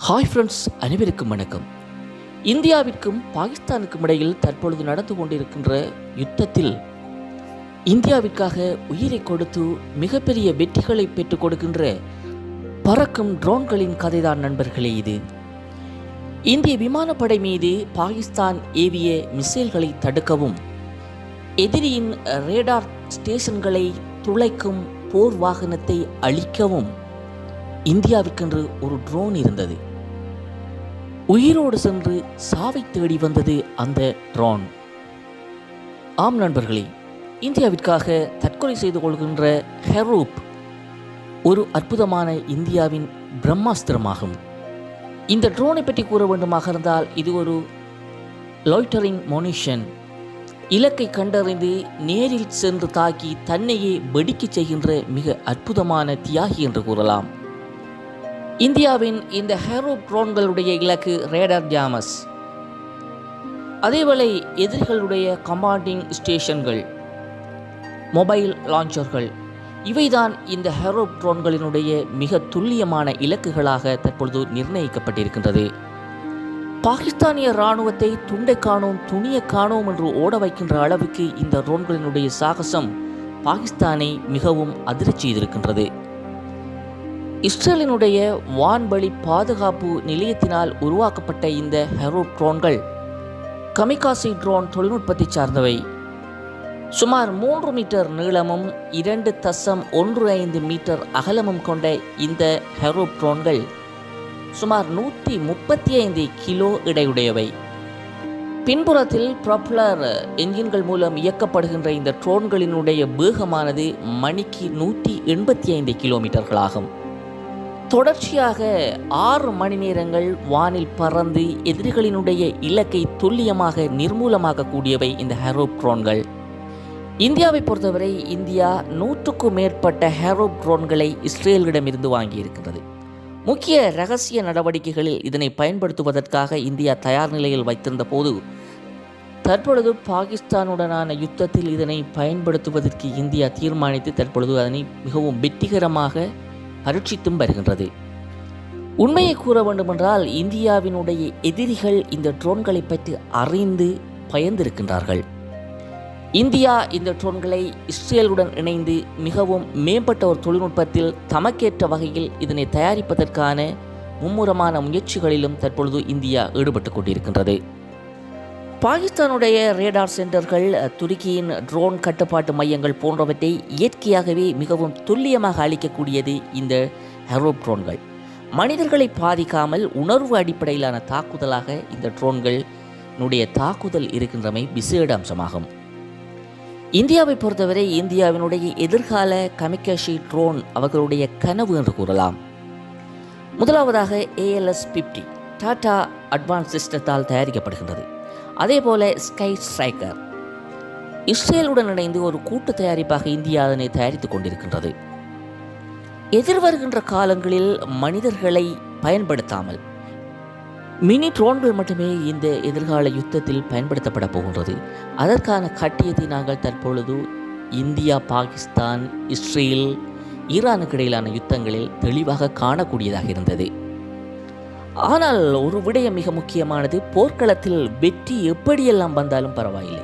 Hi friends, அனைவருக்கும் வணக்கம். இந்தியாவிற்கும் பாகிஸ்தானுக்கும் இடையில் தற்பொழுது நடந்து கொண்டிருக்கின்ற யுத்தத்தில் இந்தியாவிற்காக உயிரை கொடுத்து மிகப்பெரிய வெற்றிகளை பெற்றுக் கொடுக்கின்ற பறக்கும் ட்ரோன்களின் கதைதான் நண்பர்களே. இது இந்திய விமானப்படை மீது பாகிஸ்தான் ஏவிய மிசைல்களை தடுக்கவும், எதிரியின் ரேடார் ஸ்டேஷன்களை துளைக்கும் போர் வாகனத்தை அழிக்கவும் இந்தியாவிற்கென்று ஒரு ட்ரோன் இருந்தது. உயிரோடு சென்று சாவை தேடி வந்தது அந்த ட்ரோன். ஆம் நண்பர்களே, இந்தியாவிற்காக தற்கொலை செய்து கொள்கின்ற ஹெரூப் ஒரு அற்புதமான இந்தியாவின் பிரம்மாஸ்திரமாகும். இந்த ட்ரோனை பற்றி கூற வேண்டுமாக இருந்தால், இது ஒரு லாய்டரிங் மோனிஷன். இலக்கை கண்டறிந்து நேரில் சென்று தாக்கி தன்னையே வெடிக்கச் செய்கின்ற மிக அற்புதமான தியாகி என்று கூறலாம். இந்தியாவின் இந்த ஹெரூப் ட்ரோன்களுடைய இலக்கு ரேடார் ஜாமஸ், அதேவேளை எதிரிகளுடைய கமாண்டிங் ஸ்டேஷன்கள், மொபைல் லான்ச்சர்கள், இவைதான் இந்த ஹெரூப் ட்ரோன்களினுடைய மிக துல்லியமான இலக்குகளாக தற்பொழுது நிர்ணயிக்கப்பட்டிருக்கின்றது. பாகிஸ்தானிய இராணுவத்தை துண்டை காணோம் துணிய காணோம் என்று ஓட வைக்கின்ற அளவுக்கு இந்த ட்ரோன்களினுடைய சாகசம் பாகிஸ்தானை மிகவும் அதிர்ச்சி செய்திருக்கின்றது. இஸ்ரேலினுடைய வான்வழி பாதுகாப்பு நிலையத்தினால் உருவாக்கப்பட்ட இந்த ஹெரூப் ட்ரோன்கள் கமிகாசி ட்ரோன் தொழில்நுட்பத்தை சார்ந்தவை. சுமார் 3 மீட்டர் நீளமும் 2.15 மீட்டர் அகலமும் கொண்ட இந்த ஹெரூப் ட்ரோன்கள் சுமார் 135 கிலோ எடையுடையவை. பின்புறத்தில் ப்ரொப்பலர் என்ஜின்கள் மூலம் இயக்கப்படுகின்ற இந்த ட்ரோன்களினுடைய வேகமானது மணிக்கு 185 கிலோமீட்டர்களாகும். தொடர்ச்சியாக 6 மணி நேரங்கள் வானில் பறந்து எதிரிகளினுடைய இலக்கை துல்லியமாக நிர்மூலமாக கூடியவை இந்த ஹெரூப் ட்ரோன்கள். இந்தியாவை பொறுத்தவரை இந்தியா 100க்கும் மேற்பட்ட ஹெரூப் ட்ரோன்களை இஸ்ரேலிடமிருந்து வாங்கியிருக்கிறது. முக்கிய இரகசிய நடவடிக்கைகளில் இதனை பயன்படுத்துவதற்காக இந்தியா தயார் நிலையில் வைத்திருந்த போது, தற்பொழுது பாகிஸ்தானுடனான யுத்தத்தில் இதனை பயன்படுத்துவதற்கு இந்தியா தீர்மானித்து தற்பொழுது அதனை மிகவும் வெற்றிகரமாக பரீட்சித்தும் வருகின்றது. உண்மையை கூற வேண்டுமென்றால், இந்தியாவினுடைய எதிரிகள் இந்த ட்ரோன்களை பற்றி அறிந்து பயந்திருக்கின்றார்கள். இந்தியா இந்த ட்ரோன்களை இஸ்ரேலுடன் இணைந்து மிகவும் மேம்பட்ட ஒரு தொழில்நுட்பத்தில் தமக்கேற்ற வகையில் இதனை தயாரிப்பதற்கான மும்முரமான முயற்சிகளிலும் தற்பொழுது இந்தியா ஈடுபட்டு கொண்டிருக்கின்றது. பாகிஸ்தானுடைய ரேடார் சென்டர்கள், துருக்கியின் ட்ரோன் கட்டுப்பாட்டு மையங்கள் போன்றவற்றை இயற்கையாகவே மிகவும் துல்லியமாக அளிக்கக்கூடியது இந்த ஹெரூப் ட்ரோன்கள். மனிதர்களை பாதிக்காமல் உணர்வு அடிப்படையிலான தாக்குதலாக இந்த ட்ரோன்களுடைய தாக்குதல் இருக்கின்றமை விசேட அம்சமாகும். இந்தியாவை பொறுத்தவரை இந்தியாவினுடைய எதிர்கால கமிகாசி ட்ரோன் அவர்களுடைய கனவு என்று கூறலாம். முதலாவதாக ALS-50 டாடா அட்வான்ஸ் சிஸ்டத்தால் தயாரிக்கப்படுகின்றது. அதேபோல ஸ்கை ஸ்ட்ரைக்கர் இஸ்ரேலுடன் இணைந்து ஒரு கூட்டு தயாரிப்பாக இந்தியா அதனை தயாரித்துக் கொண்டிருக்கின்றது. எதிர்வருகின்ற காலங்களில் மனிதர்களை பயன்படுத்தாமல் மினி ட்ரோன்கள் மட்டுமே இந்த எதிர்கால யுத்தத்தில் பயன்படுத்தப்பட போகின்றது. அதற்கான கட்டியத்தை நாங்கள் தற்பொழுது இந்தியா, பாகிஸ்தான், இஸ்ரேல், ஈரானுக்கு இடையிலான யுத்தங்களில் தெளிவாக காணக்கூடியதாக இருந்தது. ஆனால் ஒரு விடயம் மிக முக்கியமானது, போர்க்களத்தில் வெற்றி எப்படியெல்லாம் வந்தாலும் பரவாயில்லை,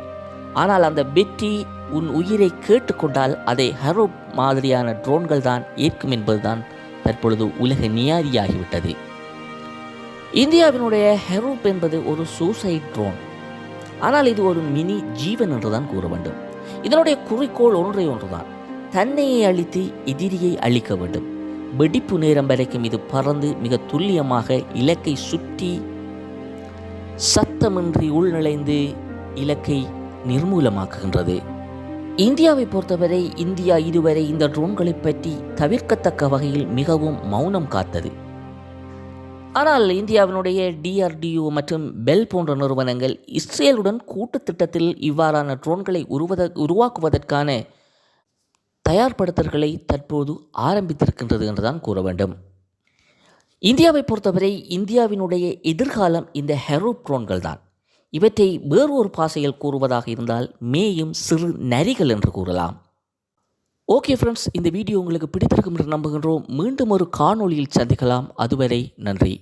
ஆனால் அந்த வெற்றி உன் உயிரை கேட்டுக்கொண்டால் அதை ஹெரூப் மாதிரியான ட்ரோன்கள் தான் ஏற்கும் என்பதுதான் தற்பொழுது உலக நியாதியாகிவிட்டது. இந்தியாவினுடைய ஹெரூப் என்பது ஒரு சூசைட் ட்ரோன், ஆனால் இது ஒரு மினி ஜீவன் என்றுதான் கூற வேண்டும். இதனுடைய குறிக்கோள் ஒன்றுதான், தன்னையை அழித்து எதிரியை அழிக்க வேண்டும். வெடிப்பு நேரம் வரைக்கும் இது பறந்து மிக துல்லியமாக இலக்கை சுற்றி சத்தமின்றி உள்நுழைந்து இலக்கை நிர்மூலமாக்குகின்றது. இந்தியாவை பொறுத்தவரை இந்தியா இதுவரை இந்த ட்ரோன்களை பற்றி தவிர்க்கத்தக்க வகையில் மிகவும் மௌனம் காத்தது. ஆனால் இந்தியாவினுடைய DRDO மற்றும் பெல் போன்ற நிறுவனங்கள் இஸ்ரேலுடன் கூட்டு திட்டத்தில் இவ்வாறான ட்ரோன்களை உருவாக்குவதற்கான தயார்படுத்தல்களை தற்போது ஆரம்பித்திருக்கின்றது என்றுதான் கூற வேண்டும். இந்தியாவை பொறுத்தவரை இந்தியாவினுடைய எதிர்காலம் இந்த ஹெரூப் ட்ரோன்கள் தான். இவற்றை வேறு ஒரு பாஷையில் கூறுவதாக இருந்தால் மேயும் சிறு நரிகள் என்று கூறலாம். ஓகே ஃப்ரெண்ட்ஸ், இந்த வீடியோ உங்களுக்கு பிடித்திருக்கும் என்று நம்புகின்றோம். மீண்டும் ஒரு காணொளியில் சந்திக்கலாம். அதுவரை நன்றி.